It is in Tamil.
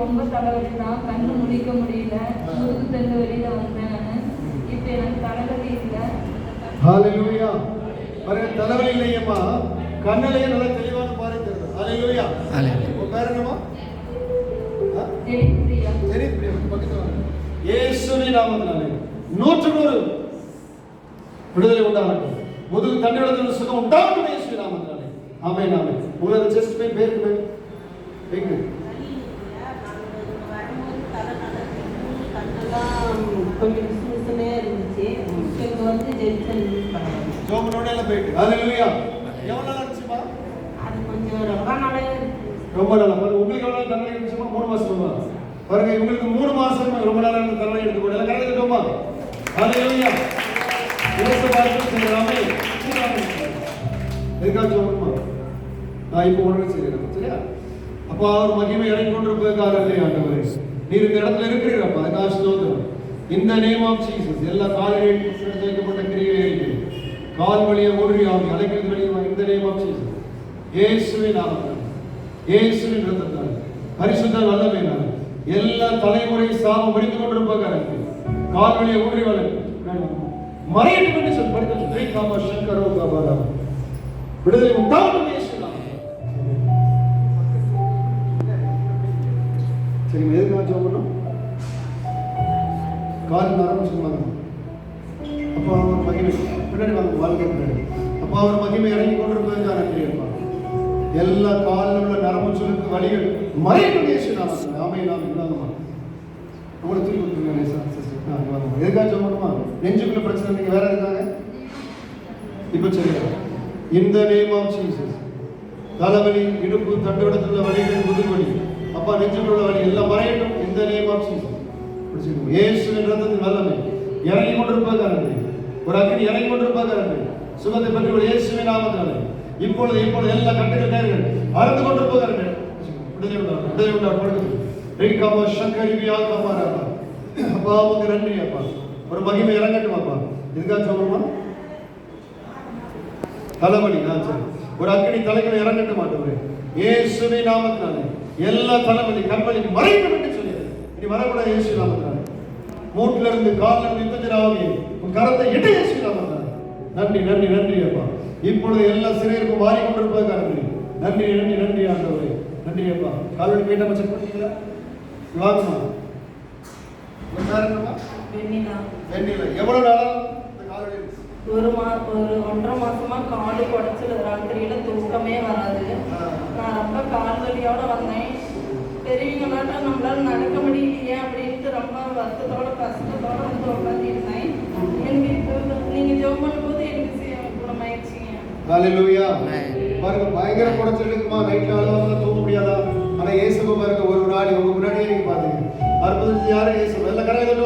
ரொம்ப தலைவலி தான், கண்ணு முழிக்க முடியல, முதுகு தண்டு வெளியில வந்தேன் நான். இப்ப எனக்கு தலைவலி இல்லை. ஹalleluya. பாருங்க, தலைவலி இல்லையம்மா, கண்ணிலேயே நல்லா தெளிவான பாரு தெரியுது. ஹalleluya. உங்க பேர் என்னம்மா? ஜெயபிரியா. ஜெயபிரியா, பக்கத்துல வாங்க. இயேசுவின் நாமத்தினாலே 100% விடுதலை உண்டாகட்டும். முதுகு தண்டுவலத்தில் சுகம் உண்டாகட்டும் இயேசுவின் நாமத்தினாலே. ஆமென் ஆமென். உங்களோட செஸ்ட் பெயின் பேருக்கு வைங்க. கொஞ்சம் மிஸ்மிஸ்னே இருந்துச்சு. இப்போ வந்து ஜென்சன் யூஸ் பண்ணுறேன். ஜோமனோட எல்லாம் போயிட்டு. ஹalleluya. எவ்வளவு நாள் ஆச்சுமா? அது கொஞ்சம் ரொம்ப நாளே ரொம்ப நாளா. உங்களுக்கு எவ்வளவு நாள் தண்டனை இருந்துச்சுமா? 3 மாசமா? பாருங்க, உங்களுக்கு 3 மாசம் ரொம்ப நாளா தண்டனை எடுத்து போடல. எல்லாம் கரெக்டா இருக்கோமா? ஹalleluya. இயேசு வாழ்த்து செய்யலாமே. எதுக்காக ஜோமனுமா? நான் இப்போ உடனே செய்யறேன். சரியா? அப்போ அவர் மகிமை இறங்கி கொண்டிருப்பதற்காக ஆண்டவரே, நீர் இந்த இடத்துல இருக்கிறீரப்பா. அதுக்காக ஸ்தோத்திரம். இந்த நேம் ஆஃப் ஜீசஸ் எல்லா கால்களில் வைக்கப்பட்ட கிரியைகளை கால் வழியை ஊன்றி ஆவி அழைக்கிறது வெளியே இந்த நேம் ஆஃப் ஜீசஸ். இயேசுவின் நாமத்தில், இயேசுவின் இரத்தத்தால், பரிசுத்த வல்லமையினால் எல்லா தலைமுறை சாபம் முடிந்து கொண்டிருப்பாங்க. கால் வழியை ஊன்றி மறையட்டும் என்று சொல்லி படித்து விடுதலை உண்டாகும் இயேசுவின் நாமத்தில். சரி, எதுக்காக ஜெபம் பண்ணோம்? கால் நரம்பு சொல்லுவாங்க. அப்போ அவர் மகிமை பின்னாடி வாங்க, வாழ்க்கை பின்னாடி. அப்போ அவர் மகிமை இறங்கி கொண்டிருப்பதற்கான கிரியப்பா. எல்லா காலில் உள்ள நரம்பு சொல்லுக்கு வழிகள் மறையட்டும் இயேசுவின் நாமத்தில். ஆமென் ஆமென். இல்லாதமா உங்களை தூக்கி கொடுத்துருங்க சிஸ்டர். எதுக்காக ஜெபம் பண்ணுமா? நெஞ்சுக்குள்ள பிரச்சனை நீங்க வேற இருக்காங்க இப்போ சரியா? இந்த நேம் ஆஃப் ஜீசஸ் தலைவலி, இடுப்பு, தண்டுவடத்தில் வலிகள், முதுகு வலி, அப்பா நெஞ்சுக்குள்ள வலி எல்லாம் மறையட்டும் இந்த நேம் ஆஃப் ஜீசஸ். பிடிச்சிருக்கோம். இயேசுவின் இரத்தத்தின் வல்லமை இறங்கி கொண்டிருப்பதாக ஒரு அக்கினி இறங்கி கொண்டிருப்பதாக சுகத்தை பற்றி ஒரு இயேசுவின் நாமத்தினாலே இப்பொழுது எல்லா கட்டுகள் நேர்கள் அறுந்து கொண்டிருப்பதாக விடுதலை உண்டாகும். விடுதலை உண்டாகும். ரெய்காமா சங்கரிவியா காமாராப்பா. அப்பா உங்க நன்றி அப்பா. ஒரு மகிமை இறங்கட்டும் அப்பா. இதுக்காக சொல்லுமா? தலைவலி நான் சரி ஒரு அக்கினி தலைகளை இறங்கட்டும் மாட்டவரே இயேசுவின் நாமத்தினாலே எல்லா தலைவலி கண்வலி மறைக்கும் என்று சொல்லி இனி வரக்கூடாது இயேசு நாமத்தினாலே. மூட்டில இருந்து காலில் இருந்து இத்தஞ்சராகவே உன் கரத்தை இட்டு இயேசு நாமத்தினாலே. நன்றி நன்றி நன்றி அப்பா. இப்பொழுது எல்லா சிறையிருக்கும் மாறி கொண்டிருப்பதற்காக நன்றி நன்றி நன்றி ஆண்டவரே. நன்றி அப்பா. கால்வழி போயிட்டு செக் பண்ணிட்டீங்களா? வாங்கம்மா. வெண்ணிலா எவ்வளவு நாளா இந்த கால்வழி? ஒரு 1.5 மாசமா காலு குடைச்சல், ராத்திரியில தூக்கமே வராது. நான் ரொம்ப கால் வலியோட வந்தேன். பெரியவங்களாட்ட நம்மளால நடக்க முடியலையே அப்படின்ட்டு ரொம்ப வருத்தத்தோட கஷ்டத்தோட வந்து உட்காந்துருந்தேன். எனக்கு இப்போ நீங்க ஜெபம் பண்ணும்போது எனக்கு குணமாயிடுச்சிங்க. ஹalleluya. பாருங்க, பயங்கர குடைச்சல் இருக்குமா? நைட்ல அளவுல தூங்க முடியாதா? ஆனா இயேசுவை பாருங்க, ஒரு நாள் உங்க முன்னாடியே நீங்க பாத்தீங்க. அற்புதத்தை யாரும் இயேசு எல்லாம் கரெக்டா